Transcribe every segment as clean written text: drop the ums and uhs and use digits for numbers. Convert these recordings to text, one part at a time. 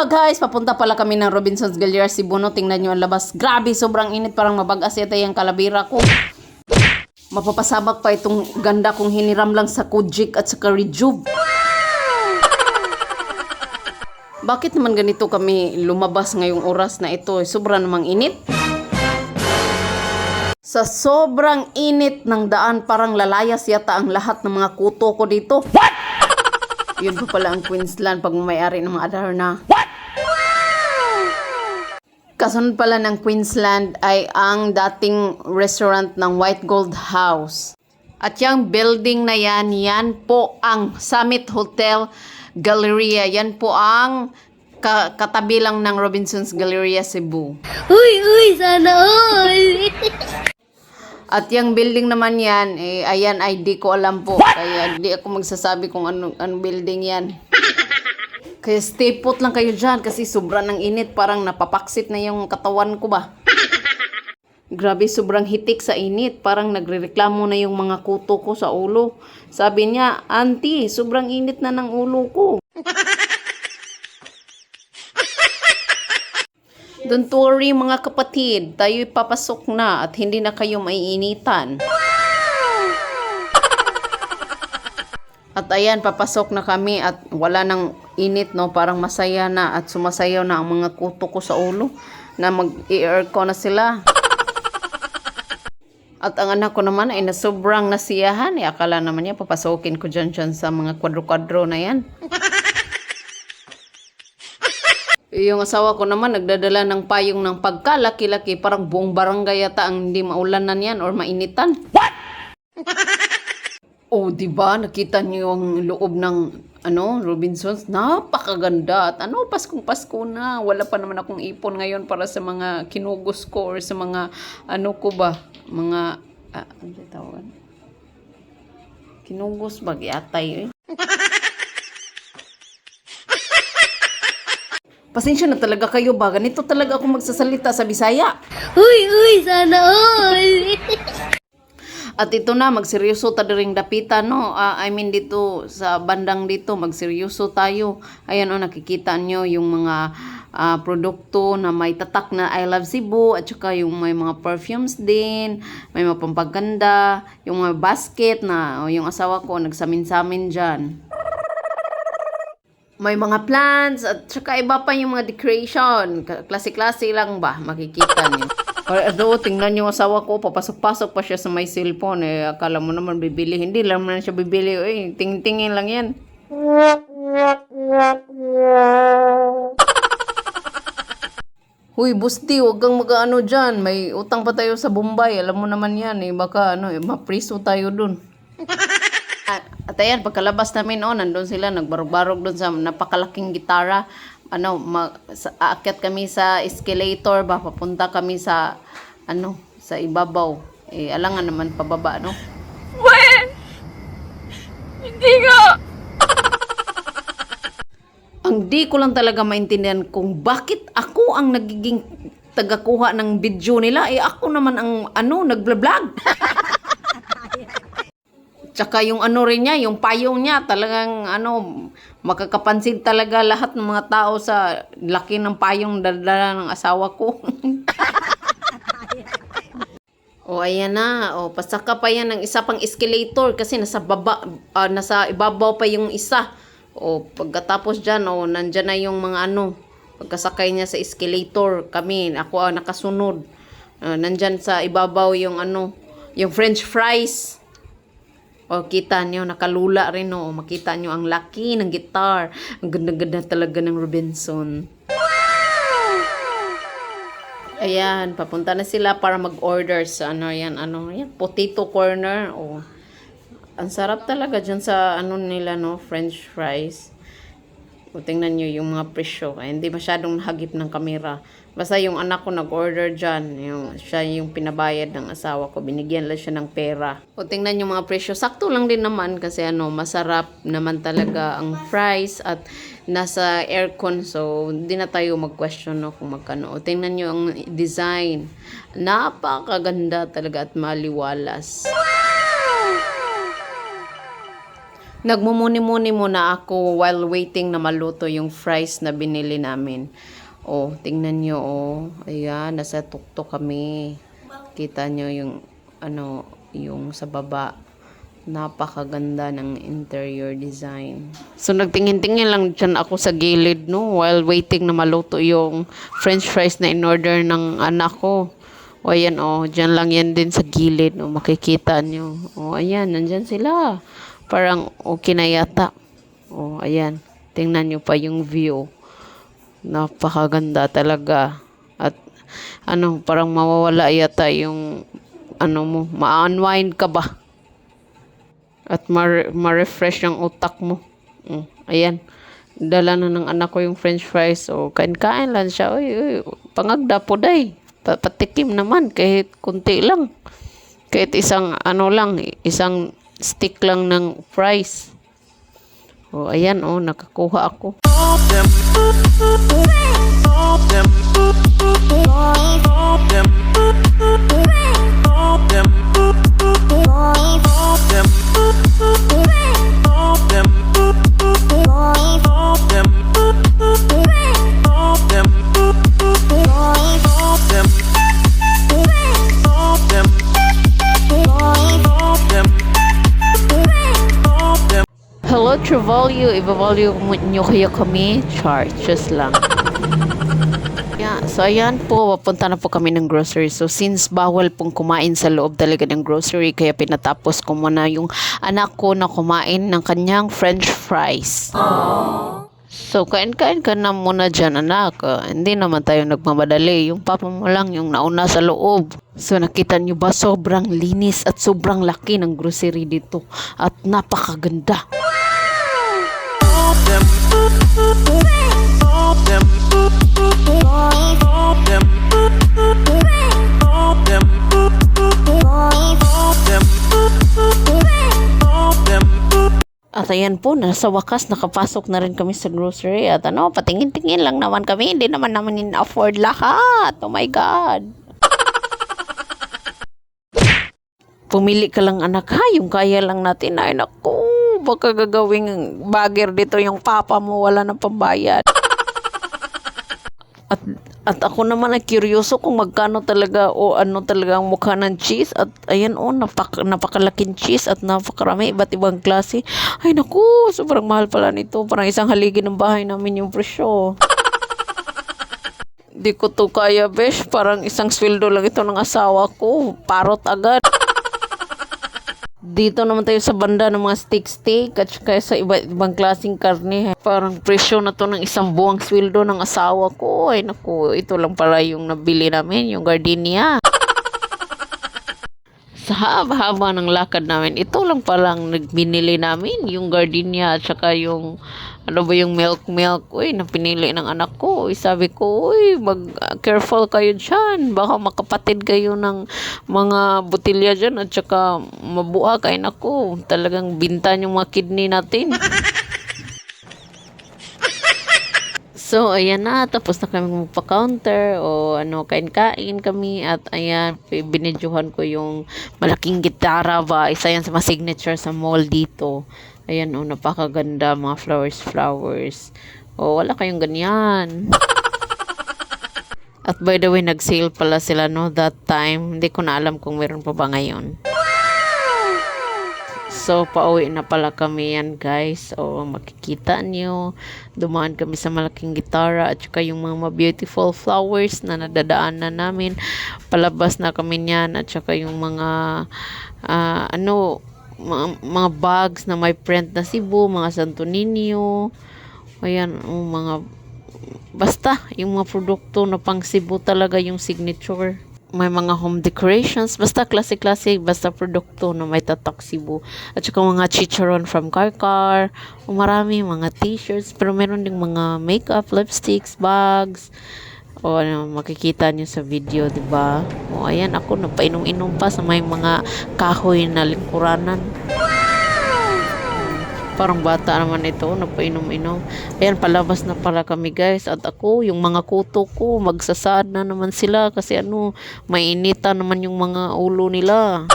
Hello guys, papunta pala kami ng Robinsons Galleria, Cebu. No, tingnan nyo ang labas. Grabe, sobrang init, parang mabagas yata yung kalabira ko. Mapapasabak pa itong ganda kong hiniram lang sa Kujik at sa Rejuve. Bakit naman ganito kami lumabas ngayong oras na ito? Sobrang namang init. Sa sobrang init ng daan, parang lalayas yata ang lahat ng mga kuto ko dito. What? Yun pa pala ang Queensland pag may-ari ng mga Adarna. What? Kasunod pala ng Queensland ay ang dating restaurant ng White Gold House. At yung building na yan, yan po ang Summit Hotel Galleria. Yan po ang katabi lang ng Robinsons Galleria, Cebu. Uy, sana all! At yung building naman yan, ayan ay di ko alam po. Kaya di ako magsasabi kung anong building yan. Kaya stay put lang kayo dyan kasi sobrang ng init. Parang napapaksit na yung katawan ko ba. Grabe, sobrang hitik sa init. Parang nagrereklamo na yung mga kuto ko sa ulo. Sabi niya, Auntie, sobrang init na ng ulo ko. Don't worry mga kapatid, tayo'y papasok na at hindi na kayo maiinitan. At ayan, papasok na kami at wala nang init, no? Parang masaya na at sumasayaw na ang mga kuto ko sa ulo na mag-i-aircon na sila. At ang anak ko naman ay sobrang nasiyahan. Akala naman niya papasokin ko dyan sa mga kwadro-kwadro na yan. Yung asawa ko naman nagdadala ng payong ng pagkalaki-laki, parang buong barangay yata ang hindi maulanan yan or mainitan. What? Oh, di ba? Nakita niyo yung loob ng Robinsons? Napakaganda. At Paskong-Pasko na. Wala pa naman akong ipon ngayon para sa mga kinugos ko or sa mga ko ba? Mga ano tawag? Kinugos ba? Yatay Pasensya na talaga kayo ba? Ganito talaga ako magsasalita sa Bisaya. Uy, sana all! At ito na, magseryoso tayo ring dapitan, no? Dito, sa bandang dito, magseryoso tayo. Ayan, nakikita nyo yung mga produkto na may tatak na I Love Cebu, at saka yung may mga perfumes din, may mga pampaganda, yung mga basket na yung asawa ko nagsamin-samin dyan. May mga plants at saka iba pa yung mga decoration. Klase-klase lang ba? Makikita niyo. Tingnan yung asawa ko. Papasok-pasok pa siya sa may cellphone. Akala mo naman bibili. Hindi lang naman siya bibili. Tingin-tingin lang yan. Huy, Busti, huwag kang mag-ano dyan. May utang pa tayo sa Bombay. Alam mo naman yan. Baka mapriso tayo dun. At ayan, pagkalabas namin, nandun sila, nagbarog-barog dun sa napakalaking gitara. Aakyat kami sa escalator ba, papunta kami sa, sa ibabaw. Alangan naman pababa, no? Well, hindi nga! Ang di ko lang talaga maintindihan kung bakit ako ang nagiging tagakuha ng video nila. Ako naman ang, nagblog. Tsaka yung rin niya, yung payong niya, talagang makakapansin talaga lahat ng mga tao sa laki ng payong dala ng asawa ko. Ayan na. Pasaka pa yan ng isa pang escalator kasi nasa ibabaw pa yung isa. Pagkatapos dyan, nandyan na yung mga pagkasakay niya sa escalator, ako nakasunod. Nandyan sa ibabaw yung yung French fries. Kita nyo, nakalula rin, makita nyo ang laki ng guitar. Ang ganda-ganda talaga ng Robinson. Ayan, papunta na sila para mag-order sa yan, potato corner. Ang sarap talaga dyan sa nila, French fries. Tingnan nyo yung mga presyo. Hindi masyadong nahagip ng kamera. Basta yung anak ko nag-order dyan. Siya yung pinabayad ng asawa ko. Binigyan lang siya ng pera. Tingnan yung mga presyo. Sakto lang din naman kasi masarap naman talaga ang fries at nasa aircon. So, hindi na tayo mag-question kung magkano. Tingnan nyo ang design. Napakaganda talaga at maliwalas. Nagmumuni-muni muna ako while waiting na maluto yung fries na binili namin. Oh, tingnan nyo, oh. Ayan, nasa tuktok kami. Kita nyo yung, ano, yung sa baba. Napakaganda ng interior design. So, nagtingin-tingin lang dyan ako sa gilid, no? While waiting na maluto yung french fries na in-order ng anak ko. O, ayan, oh. Dyan lang yan din sa gilid, oh. Makikita nyo. O, ayan, nandyan sila. Parang okay na yata. O, ayan. Tingnan nyo pa yung view. Napakaganda talaga. At, ano, parang mawawala yata yung, ano mo, ma-unwind ka ba? At ma-refresh yung utak mo. Ayan. Dala na ng anak ko yung french fries. So, kain-kain lang siya. Uy, pangagda po day. Patikim naman. Kahit kunti lang. Kahit isang, ano lang, isang stick lang ng fries. O, ayan, oh, nakakuha ako. Hello, Travolio. Ibavalue nyo kayo kami. Char, just lang. Yeah, so ayan po, papunta na po kami ng grocery. So since bawal pong kumain sa loob talaga ng grocery, kaya pinatapos ko muna yung anak ko na kumain ng kanyang french fries. So kain-kain ka na muna dyan, anak. Hindi naman tayo nagmamadali. Yung papa mo lang yung nauna sa loob. So nakita nyo ba, sobrang linis at sobrang laki ng grocery dito. At napakaganda. At ayan po, nasa wakas nakapasok na rin kami sa grocery. At ano, patingin-tingin lang naman kami. Hindi naman namin in-afford lahat. Oh my God. Pumili ka lang, anak, ha? Yung kaya lang natin. Ay, naku, baka gagawing bagger dito yung papa mo. Wala na pambayad. At ako naman ay kuryoso kung magkano talaga o ano talaga ang mukha ng cheese. At ayan, oh, napakalaking cheese at napakarami, iba't ibang klase. Ay naku, sobrang mahal pala nito. Parang isang haligi ng bahay namin yung presyo. Di ko to kaya, besh. Parang isang sweldo lang ito ng asawa ko. Parot agad. Dito naman tayo sa banda ng mga steak at kaya sa ibang klaseng karne. Parang presyo na to ng isang buwang sweldo ng asawa ko. Ay naku, ito lang pala yung nabili namin, yung gardenia. Sa haba-haba ng lakad namin, ito lang palang nagbinili namin, yung gardenia at saka yung ano ba yung milk. Uy, napinili ng anak ko. Uy, sabi ko, uy, careful kayo dyan. Baka makapatid kayo ng mga botilya dyan at saka mabuha kayo. Naku, talagang bintan yung mga kidney natin. So, ayan na. Tapos na kami magpa-counter o ano, kain-kain kami. At ayan, binidyohan ko yung malaking gitara ba. Isa yan sa mga signature sa mall dito. Ayan, oh, napakaganda. Mga flowers. Oh, wala kayong ganyan. At by the way, nag-sale pala sila, no, that time. Hindi ko na alam kung meron pa ba ngayon. So, pauwi na pala kami yan, guys. O, makikita nyo. Dumaan kami sa malaking gitara at saka yung mga beautiful flowers na nadadaanan namin. Palabas na kami niyan at saka yung mga, mga bags na may print na Cebu, mga Santo Niño. Ayan, basta, yung mga produkto na pang Cebu talaga yung signature. May mga home decorations, basta klase-klase, basta produkto na may tatak Cebu. At saka mga chicharon from Karkar, o marami, mga t-shirts, pero meron ding mga makeup, lipsticks, bags, o ano, makikita nyo sa video, diba? O ayan, ako napainom-inom pa sa may mga kahoy na lingkuranan. Parang bata naman ito, napainom-inom. Ayan, palabas na pala kami, guys. At ako, yung mga kuto ko, magsasad na naman sila kasi ano, mainita naman yung mga ulo nila.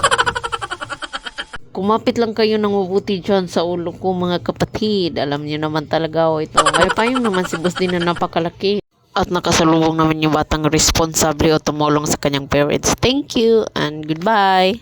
Kumapit lang kayo ng mabuti dyan sa ulo ko mga kapatid. Alam niyo naman talaga oh, ito. May payong naman si boss din na napakalaki. At nakasalubong naman yung batang responsable o tumulong sa kanyang parents. Thank you and goodbye.